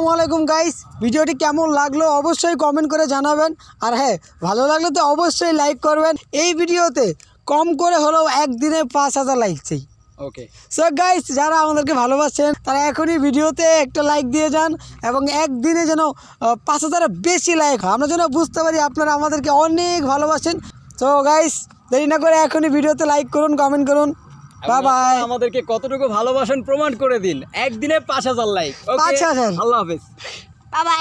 আসসালামু আলাইকুম গাইস, ভিডিওটি কেমন লাগলো অবশ্যই কমেন্ট করে জানাবেন। আর হ্যাঁ, ভালো লাগলে তো অবশ্যই লাইক করবেন। এই ভিডিওতে কম করে হলেও একদিনে 5,000 লাইক চাই। ওকে, সো গাইস, যারা আমাদেরকে ভালোবাসেন তারা এখনই ভিডিওতে একটা লাইক দিয়ে যান এবং একদিনে যেন 5,000 বেশি লাইক হয়, আমরা যেন বুঝতে পারি আপনারা আমাদেরকে অনেক ভালোবাসেন। সো গাইস, দেরি না করে এখনই ভিডিওতে লাইক করুন, কমেন্ট করুন। Bye bye. আমাদেরকে কতটুকু ভালোবাসেন প্রমাণ করে দিন। একদিনে 5,000 লাইক। 5,000। আল্লাহ হাফেজ। Bye bye.